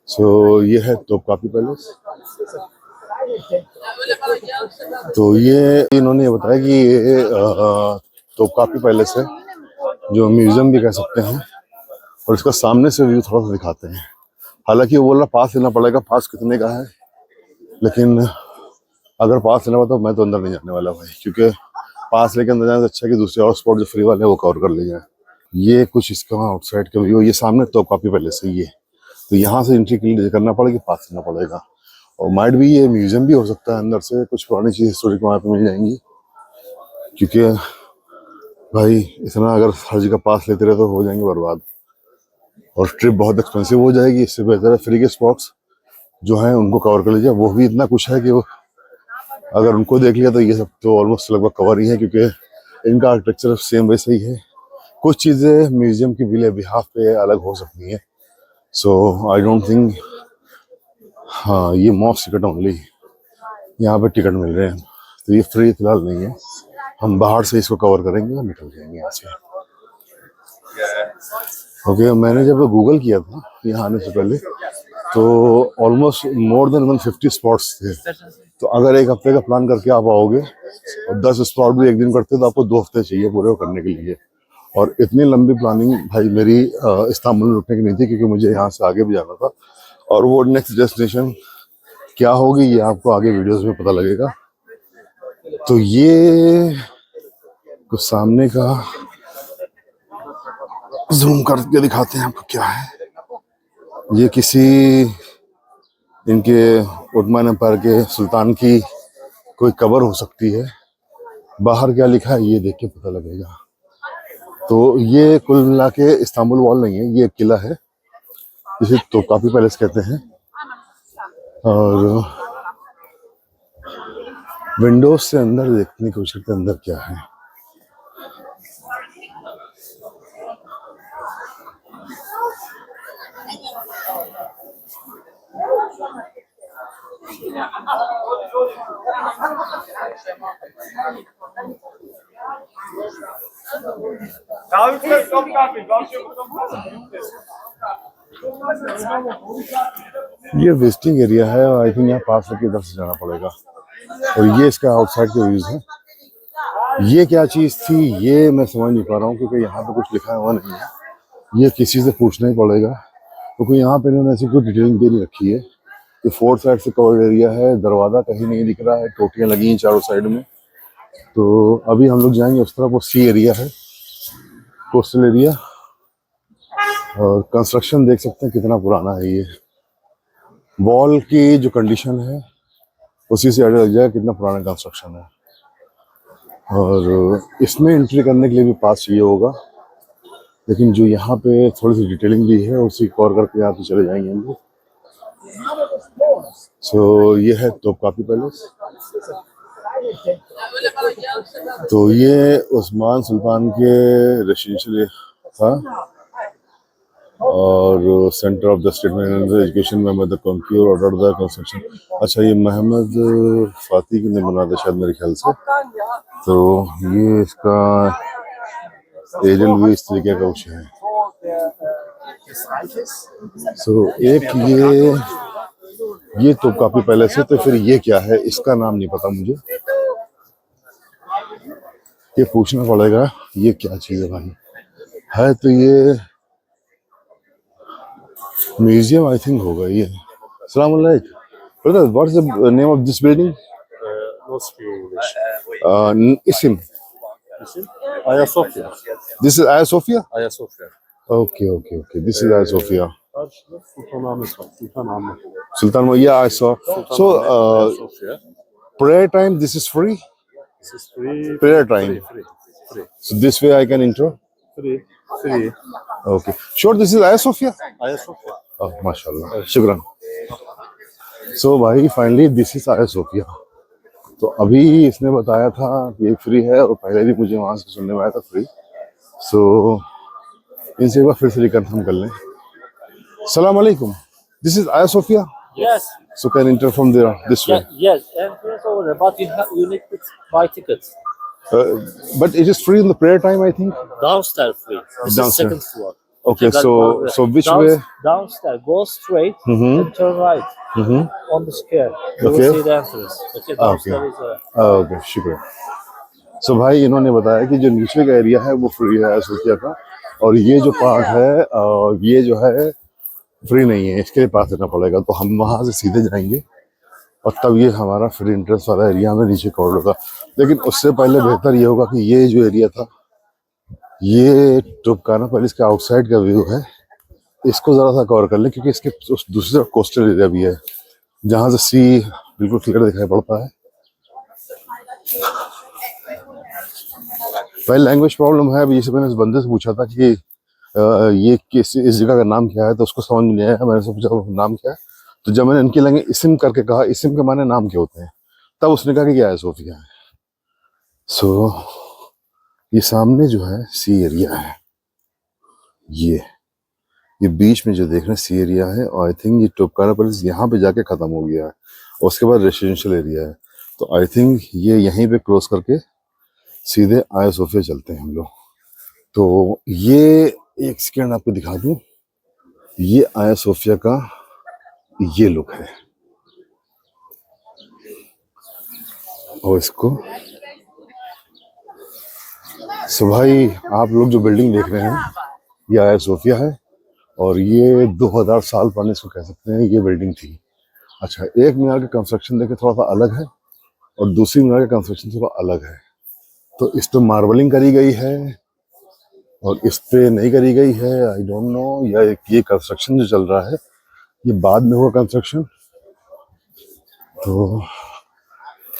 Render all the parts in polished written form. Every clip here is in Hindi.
सो ये है तोपकापी पैलेस। तो ये इन्होंने बताया कि ये तोपकापी पैलेस है, जो म्यूजियम भी कह सकते हैं, और इसका सामने से व्यू थोड़ा सा दिखाते हैं। हालांकि वो बोल रहा पास लेना पड़ेगा, पास कितने का है, लेकिन अगर पास लेना पड़ा तो मैं तो अंदर नहीं जाने वाला भाई, क्योंकि पास लेके अंदर जाने से अच्छा कि दूसरे और स्पॉट जो फ्री वाले हैं वो कवर कर लिए जाए। ये कुछ इसका आउटसाइड का व्यू। ये सामने तोपकापी पैलेस है ये, तो यहाँ से एंट्री के लिए करना पड़ेगा, पास लेना पड़ेगा। और माइट भी ये म्यूजियम भी हो सकता है, अंदर से कुछ पुरानी चीज हिस्टोरिक वहाँ पे मिल जाएंगी, क्योंकि भाई इतना अगर हर जगह पास लेते रहे तो हो जाएंगे बर्बाद, और ट्रिप बहुत एक्सपेंसिव हो जाएगी। इससे बेहतर है फ्री के स्पॉट्स जो हैं उनको कवर कर लीजिए। वो भी इतना कुछ है कि वो अगर उनको देख लिया तो ये सब तो ऑलमोस्ट लगभग कवर ही है, क्योंकि इनका आर्किटेक्चर सेम वैसे ही है। कुछ चीज़ें म्यूजियम की विले बिहाफ पे अलग हो सकती हैं, सो आई डोंट थिंक। हाँ, ये मॉफ टिकट ओनली, यहाँ पे टिकट मिल रहे हैं, तो ये फ्री फिलहाल नहीं है। हम बाहर से इसको कवर करेंगे और निकल जाएंगे यहाँ से। ओके, मैंने जब गूगल किया था यहाँ आने से पहले तो ऑलमोस्ट मोर देन 150 स्पॉट्स थे। तो अगर एक हफ्ते का प्लान करके आप आओगे और 10 स्पॉट भी एक दिन करते तो आपको 2 हफ्ते चाहिए पूरे करने के लिए। और इतनी लंबी प्लानिंग भाई मेरी इस्तांबुल में रुकने की नहीं थी, क्योंकि मुझे यहाँ से आगे भी जाना था, और वो नेक्स्ट डेस्टिनेशन क्या होगी ये आपको आगे वीडियोस में पता लगेगा। तो ये कुछ सामने का जूम करके दिखाते हैं आपको क्या है। ये किसी इनके ओटोमन एम्पायर के सुल्तान की कोई कबर हो सकती है। बाहर क्या लिखा है ये देख के पता लगेगा। तो ये कुल मिला के इस्तांबुल वॉल नहीं है, ये एक किला है जिसे तोपकापी पैलेस कहते हैं। और विंडोज से अंदर देखने की कोशिश करते हैं अंदर क्या है। ये विजिटिंग एरिया है, और आई थिंक यहाँ पास के इधर से जाना पड़ेगा। और ये इसका आउटसाइड के व्यूज है। ये क्या चीज थी ये मैं समझ नहीं पा रहा हूँ, क्योंकि यहाँ पे कुछ लिखा हुआ नहीं है। ये किसी से पूछना ही पड़ेगा, क्योंकि यहाँ पे इन्होंने ऐसी कोई डिटेलिंग दे नहीं रखी है। ये 4 साइड से कवर्ड एरिया है, दरवाजा कहीं नहीं दिख रहा है, टोटियां लगी हैं चारों साइड में। तो अभी हम लोग जाएंगे उस तरफ, वो सी एरिया है, कोस्टल एरिया। और कंस्ट्रक्शन देख सकते हैं कितना पुराना है। ये वॉल की जो कंडीशन है उसी से आइडिया लग जाएगा कितना पुराना कंस्ट्रक्शन है। और इसमें एंट्री करने के लिए भी पास चाहिए होगा, लेकिन जो यहाँ पे थोड़ी सी डिटेलिंग दी है उसी कवर करके यहाँ पे चले जाएंगे हम लोग। सो ये है तोपकापी पैलेस। तो ये उस्मान सुल्तान के रेसिडेंशियल था, और centre of the state education में the computer order the construction. अच्छा, ये मोहम्मद फाती ने बना था शायद मेरे ख्याल से। तो ये इसका एरियल भी इस तरीके का कुछ है। सो एक ये तोपकापी पैलेस है। तो फिर ये क्या है इसका नाम नहीं पता मुझे, ये पूछना पड़ेगा ये क्या चीज है भाई। है तो ये म्यूजियम आई थिंक होगा ये। अस्सलाम वालेकुम brother, what is the name of this building? No speak English. Isim. Hagia Sophia. This is Hagia Sophia? Hagia Sophia. Okay. This is Hagia Sophia. Sultanahmet var. Sultanahmet. Sultan, yeah, I saw. So, Hagia Sophia. prayer time, this is free? This is free. Prayer time. Free. So this way I can enter? Free. Okay. Sure, this is Hagia Sophia? Hagia Sophia. Oh, mashallah. Shukran. So भाई फाइनली दिस इज हाया सोफिया। तो अभी इसने बताया था कि ये फ्री है, और पहले भी मुझे वहां से सुनने में आया था फ्री। सो इनसे एक बार फिर से रिकन्फर्म कर लें। सलाम अलैकुम, दिस इज हाया Sophia? Yes. So can enter from there this way? Yes, entrance over there, but you need to buy tickets. But it is free in the prayer time, I think. Downstairs free. This Downstairs. is second floor. Okay, That so one, so which way? Downstairs. Go straight Mm-hmm. and turn right Mm-hmm. on the square. You Okay. will see the entrance. Okay, downstairs is okay शुक्रिया। सो भाई इन्होंने बताया कि जो नीचे का एरिया है वो फ्री है सोफिया का, और ये जो पार्ट है ये जो है फ्री नहीं है, इसके लिए पास देना पड़ेगा। तो हम वहाँ से सीधे जाएंगे और तब ये हमारा फ्री इंटरेस्ट वाला एरिया हमें नीचे कवर होगा। लेकिन उससे पहले बेहतर ये होगा कि ये जो एरिया था, ये टुपकाना पैलेस के आउटसाइड का व्यू है, इसको ज़रा सा कवर कर लें, क्योंकि इसके उस दूसरी तरफ कोस्टल एरिया भी है जहाँ से सी बिल्कुल क्लियर दिखाई पड़ता है। भाई लैंग्वेज प्रॉब्लम है। अभी जैसे मैंने इस बंदे से पूछा था कि ये किस इस जगह का नाम क्या है, तो उसको समझ में नहीं आया। मैंने उससे पूछा नाम क्या है, तो जब मैंने इनकी लैंग्वेज इसिम करके कहा, इसिम के माने नाम क्या होते हैं, तब उसने कहा कि क्या है सोफिया है। सो ये सामने जो है सी एरिया है, ये बीच में जो देख रहे हैं सी एरिया है, और आई थिंक ये टुपकाना पैलेस यहाँ पे जाके खत्म हो गया है और उसके बाद रेसिडेंशियल एरिया है। तो आई थिंक ये यहीं पे क्रॉस करके सीधे आया सोफिया चलते हैं हम लोग। तो ये एक सेकेंड आपको दिखा दूं, ये आया सोफिया का ये लुक है, और इसको सो भाई आप लोग जो बिल्डिंग देख रहे हैं ये आया सोफिया है, और ये 2000 साल पुरानी इसको कह सकते हैं ये बिल्डिंग थी। अच्छा, एक मीनार का कंस्ट्रक्शन देखे थोड़ा सा अलग है और दूसरी मीनार का कंस्ट्रक्शन थोड़ा अलग है। तो इस पे मार्बलिंग करी गई है और इस पे नहीं करी गई है, आई डोंट नो, या ये कंस्ट्रक्शन जो चल रहा है ये बाद में हुआ कंस्ट्रक्शन। तो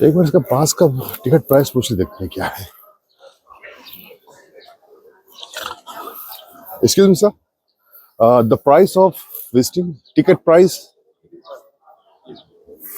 एक बार इसका पास का टिकट प्राइस पूछ देखते हैं क्या है। Excuse me sir, the price of visiting ticket price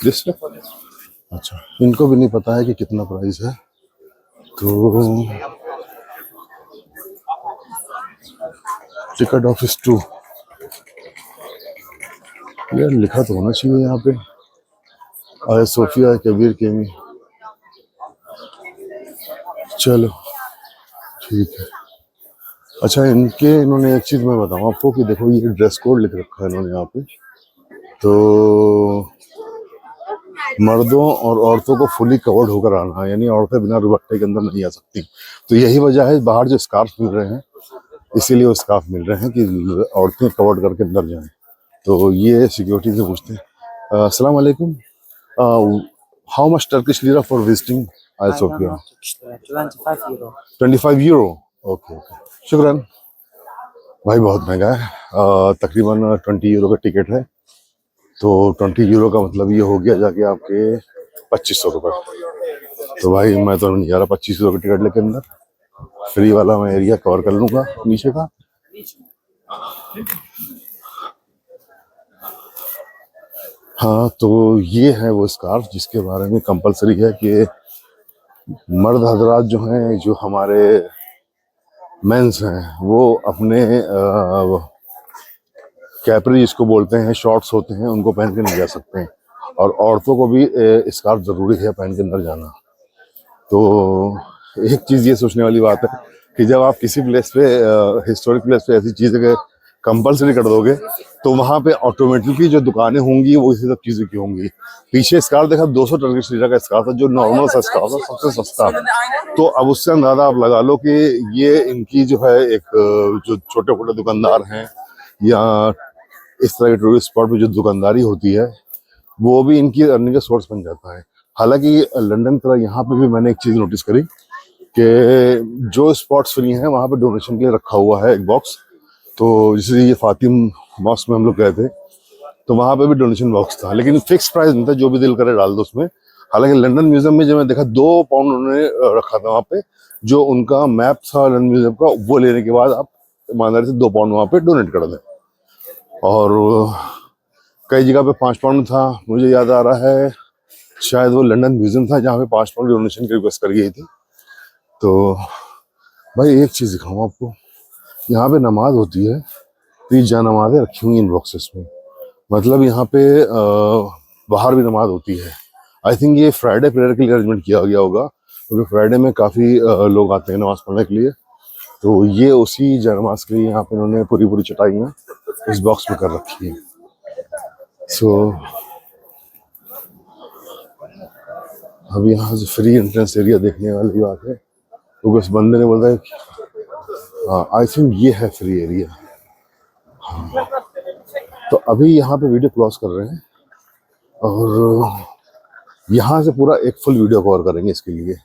this. अच्छा, इनको भी नहीं पता है कि कितना प्राइस है। तो टिकट ऑफिस 2 यार लिखा तो होना चाहिए यहाँ पे, आया सोफिया कबीर केमी। चलो ठीक है। अच्छा, इन्होंने एक चीज़ मैं बताऊँ आपको कि देखो ये ड्रेस कोड लिख रखा है इन्होंने यहाँ पे। तो मर्दों और औरतों को फुली कवर्ड होकर आना है, यानी औरतें बिना दुपट्टे के अंदर नहीं आ सकती। तो यही वजह है बाहर जो स्कार्फ मिल रहे हैं, इसीलिए वो स्कार्फ मिल रहे हैं कि औरतें कवर्ड करके अंदर जाएं। तो ये सिक्योरिटी से पूछते हैं। अस्सलाम वालेकुम, how much Turkish lira for visiting Aya Sofia? 25 euro. 25 euro. Okay okay, शुक्रान भाई। बहुत महंगा है, तकरीबन 20 यूरो का टिकट है। तो 20 यूरो का मतलब ये हो गया जाके आपके 2500 रुपये। तो भाई मैं तो नहीं जा रहा 25 यूरो का टिकट लेके अंदर, फ्री वाला मैं एरिया कवर कर लूँगा नीचे का। हाँ, तो ये है वो स्कार्फ जिसके बारे में कंपलसरी है कि मर्द हजरात जो हैं, जो हमारे मेंस हैं, वो अपने कैपरी जिसको बोलते हैं, शॉर्ट्स होते हैं, उनको पहन के नहीं जा सकते हैं। और औरतों को भी स्कार्फ ज़रूरी है पहन के अंदर जाना। तो एक चीज़ ये सोचने वाली बात है कि जब आप किसी प्लेस पे हिस्टोरिक प्लेस पे ऐसी चीज़ें कंपलसरी कर दोगे, तो वहाँ पे ऑटोमेटिकली जो दुकानें होंगी वो इसी सब चीज़ों की होंगी। पीछे स्कार्फ देखा 200 टर्किश लीरा का स्कार्फ था, जो नॉर्मल सा स्कार्फ था, सबसे सस्ता। तो अब उससे अंदाजा आप लगा लो कि ये इनकी जो है एक जो छोटे मोटे दुकानदार हैं या इस तरह के टूरिस्ट स्पॉट पे जो दुकानदारी होती है, वो भी इनकी अर्निंग का सोर्स बन जाता है। हालांकि लंदन तरह यहाँ पे भी मैंने एक चीज़ नोटिस करी कि जो स्पॉट्स फ्री हैं वहाँ पे डोनेशन के लिए रखा हुआ है एक बॉक्स। तो जैसे ये फातिम मॉस्क में हम लोग गए थे, तो वहाँ पे भी डोनेशन बॉक्स था, लेकिन फिक्स प्राइस नहीं था, जो भी दिल करे डाल दो उसमें। हालांकि लंदन म्यूजियम में जब मैं देखा 2 पाउंड उन्होंने रखा था वहाँ पे, जो उनका मैप था लंदन म्यूजियम का, वो लेने के बाद आप ईमानदारी से 2 पाउंड वहाँ पे डोनेट कर दें। और कई जगह पे 5 पाउंड था। मुझे याद आ रहा है शायद वो लंदन म्यूजियम था जहाँ पे 5 पाउंड डोनेशन की रिक्वेस्ट कर गई थी। तो भाई एक चीज़ दिखाऊँ आपको, यहाँ पे नमाज होती है, 30 जा नमाजें रखी हुई इन बॉक्सेस में। मतलब यहाँ पे बाहर भी नमाज होती है। आई थिंक ये फ्राइडे प्रेयर के लिए अरेंजमेंट किया गया होगा, क्योंकि फ्राइडे में काफ़ी लोग आते हैं नमाज पढ़ने के लिए। तो ये उसी जयमास के लिए यहाँ पे इन्होंने पूरी पूरी चटाइयाँ इस बॉक्स में कर रखी है। सो अब यहाँ से फ्री एंट्रेंस एरिया देखने वाली बात है, तो बस बंदे ने बोला हाँ आई थिंक ये है फ्री एरिया। हाँ। तो अभी यहाँ पे वीडियो क्रॉस कर रहे हैं और यहाँ से पूरा एक फुल वीडियो कवर करेंगे इसके लिए।